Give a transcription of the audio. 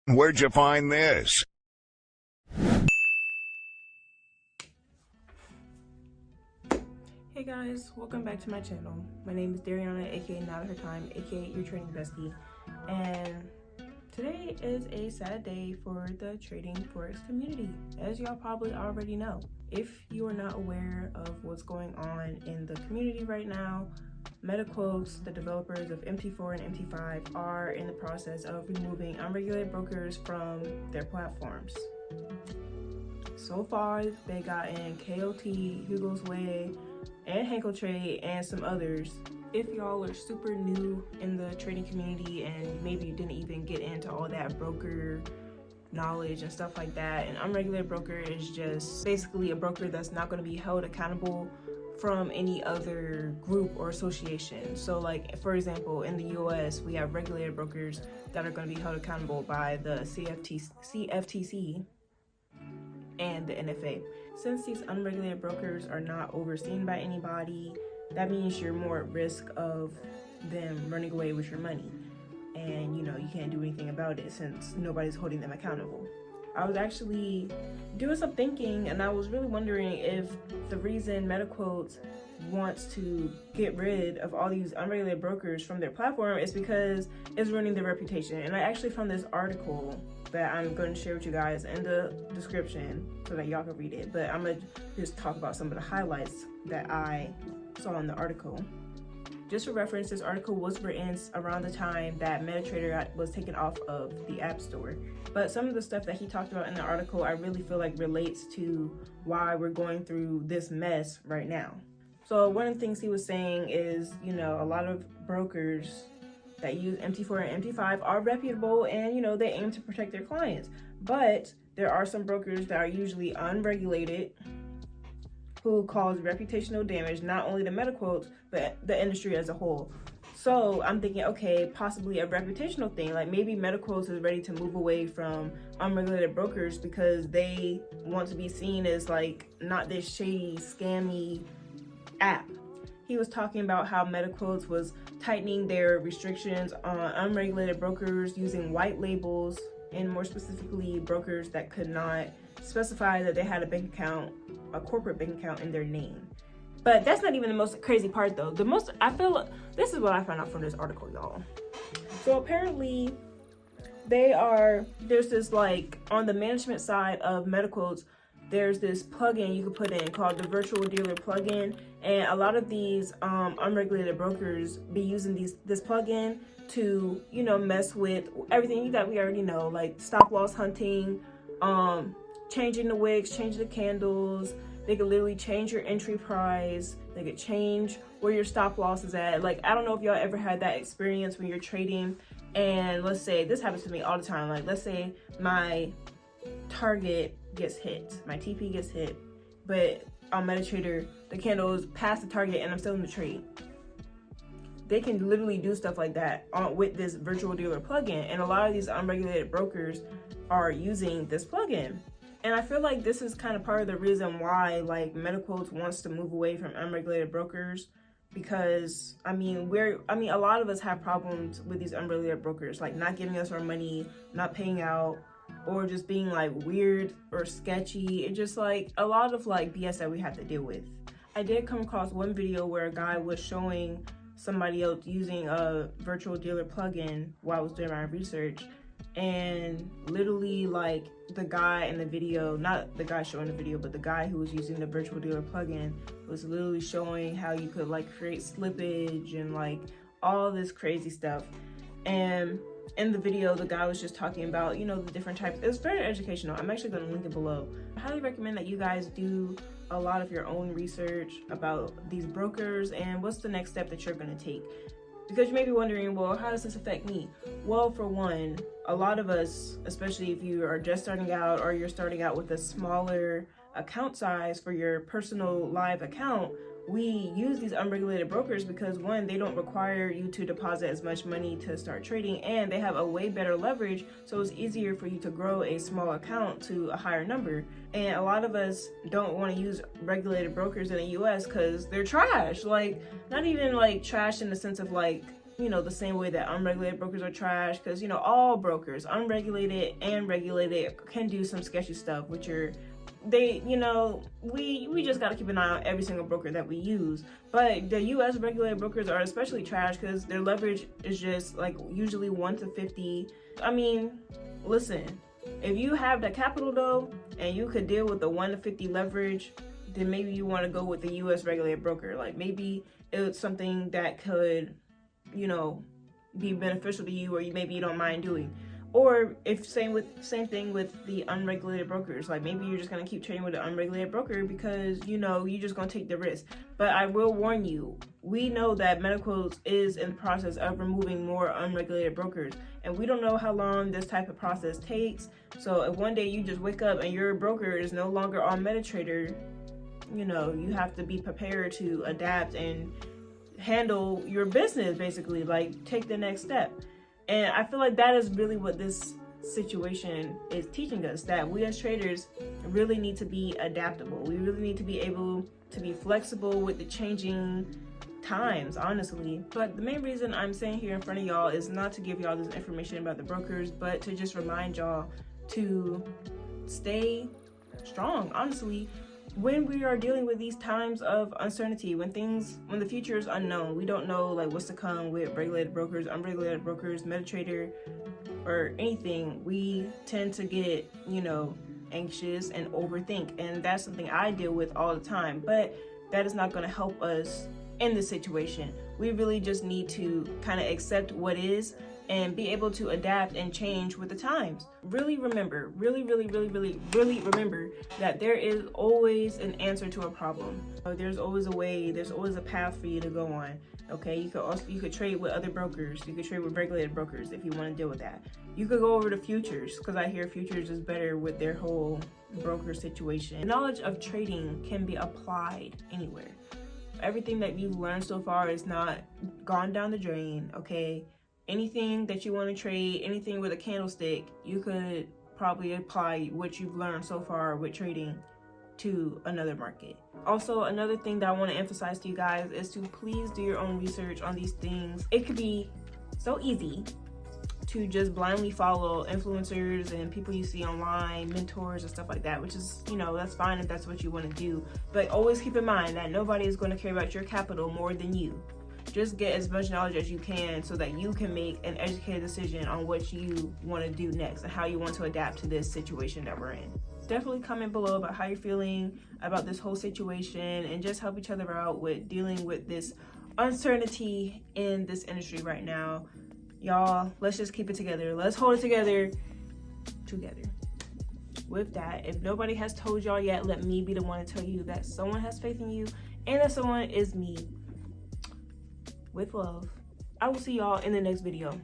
Where'd you find this? Hey guys, welcome back to my channel. My name is Dariana, aka Not Her Time, aka Your Trading Bestie, and today is a sad day for the trading forex community, as y'all probably already know. If you are not aware of what's going on in the community right now, MetaQuotes, the developers of MT4 and MT5, are in the process of removing unregulated brokers from their platforms. So far, they got in KOT, Hugo's Way, and Hankel Trade, and some others. If y'all are super new in the trading community and maybe you didn't even get into all that broker knowledge and stuff like that, an unregulated broker is just basically a broker that's not going to be held accountable from any other group or association. So like, for example, in the US, we have regulated brokers that are going to be held accountable by the CFTC and the NFA. Since these unregulated brokers are not overseen by anybody, that means you're more at risk of them running away with your money. And you can't do anything about it since nobody's holding them accountable. I was actually doing some thinking, and I was really wondering if the reason MetaQuotes wants to get rid of all these unregulated brokers from their platform is because it's ruining their reputation. And I actually found this article that I'm going to share with you guys in the description so that y'all can read it. But I'm going to just talk about some of the highlights that I saw in the article. Just for reference, this article was written around the time that MetaTrader was taken off of the App Store. But some of the stuff that he talked about in the article, I really feel like relates to why we're going through this mess right now. So one of the things he was saying is, a lot of brokers that use MT4 and MT5 are reputable and, they aim to protect their clients. But there are some brokers that are usually unregulated who cause reputational damage, not only to MetaQuotes, but the industry as a whole. So I'm thinking, okay, possibly a reputational thing, like maybe MetaQuotes is ready to move away from unregulated brokers because they want to be seen as like not this shady, scammy app. He was talking about how MetaQuotes was tightening their restrictions on unregulated brokers using white labels, and more specifically brokers that could not specify that they had a corporate bank account in their name. But that's not even the most crazy part though. This is what I found out from this article, y'all. So apparently there's this, like, on the management side of MetaQuotes, there's this plugin you can put in called the virtual dealer plugin, and a lot of these unregulated brokers be using this plugin to mess with everything that we already know, like stop loss hunting, changing the wicks, changing the candles. They could literally change your entry price. They could change where your stop loss is at. Like, I don't know if y'all ever had that experience when you're trading, and let's say this happens to me all the time. Like, let's say my target gets hit, my TP gets hit, but on MetaTrader the candle is past the target and I'm still in the trade. They can literally do stuff like that with this virtual dealer plugin, and a lot of these unregulated brokers are using this plugin. And I feel like this is kind of part of the reason why, like, MetaQuotes wants to move away from unregulated brokers, because a lot of us have problems with these unregulated brokers, like not giving us our money, not paying out, or just being like weird or sketchy. It's just like a lot of like BS that we have to deal with. I did come across one video where a guy was showing somebody else using a virtual dealer plugin while I was doing my research, and literally, like, the guy in the video, not the guy showing the video, but the guy who was using the virtual dealer plugin was literally showing how you could like create slippage and like all this crazy stuff. And in the video, the guy was just talking about, the different types. It's very educational. I'm actually going to link it below. I highly recommend that you guys do a lot of your own research about these brokers and what's the next step that you're going to take. Because you may be wondering, well, how does this affect me? Well, for one, a lot of us, especially if you are just starting out or you're starting out with a smaller account size for your personal live account, we use these unregulated brokers because, one, they don't require you to deposit as much money to start trading, and they have a way better leverage, so it's easier for you to grow a small account to a higher number. And a lot of us don't want to use regulated brokers in the US because they're trash. Like, not even like trash in the sense of like the same way that unregulated brokers are trash, because all brokers, unregulated and regulated, can do some sketchy stuff, which are we just got to keep an eye on every single broker that we use. But the US regulated brokers are especially trash because their leverage is just like usually 1 to 50. I mean, listen, if you have the capital though and you could deal with the 1 to 50 leverage, then maybe you want to go with the US regulated broker. Like maybe it's something that could be beneficial to you, or maybe you don't mind doing. Or if same thing with the unregulated brokers, like maybe you're just gonna keep trading with an unregulated broker because you're just gonna take the risk. But I will warn you, we know that MetaTrader is in the process of removing more unregulated brokers, and we don't know how long this type of process takes. So if one day you just wake up and your broker is no longer on MetaTrader, you have to be prepared to adapt and handle your business, basically, like take the next step. And I feel like that is really what this situation is teaching us, that we as traders really need to be adaptable. We really need to be able to be flexible with the changing times, honestly. But the main reason I'm saying here in front of y'all is not to give y'all this information about the brokers, but to just remind y'all to stay strong, honestly. When we are dealing with these times of uncertainty, when the future is unknown, we don't know like what's to come with regulated brokers, unregulated brokers, MetaTrader, or anything, we tend to get, anxious and overthink. And that's something I deal with all the time, but that is not going to help us in this situation. We really just need to kind of accept what is and be able to adapt and change with the times. Really remember, really remember that there is always an answer to a problem. There's always a way, there's always a path for you to go on. Okay, you could trade with other brokers, you could trade with regulated brokers if you want to deal with that. You could go over to futures, because I hear futures is better with their whole broker situation. Knowledge of trading can be applied anywhere. Everything that you've learned so far is not gone down the drain, okay? Anything that you want to trade, anything with a candlestick, you could probably apply what you've learned so far with trading to another market. Also, another thing that I want to emphasize to you guys is to please do your own research on these things. It could be so easy to just blindly follow influencers and people you see online, mentors and stuff like that, which is, that's fine if that's what you want to do. But always keep in mind that nobody is going to care about your capital more than you. Just get as much knowledge as you can so that you can make an educated decision on what you want to do next and how you want to adapt to this situation that we're in. Definitely comment below about how you're feeling about this whole situation, and just help each other out with dealing with this uncertainty in this industry right now. Y'all, let's just keep it together. Let's hold it together. With that, if nobody has told y'all yet, let me be the one to tell you that someone has faith in you, and that someone is me. With love. I will see y'all in the next video.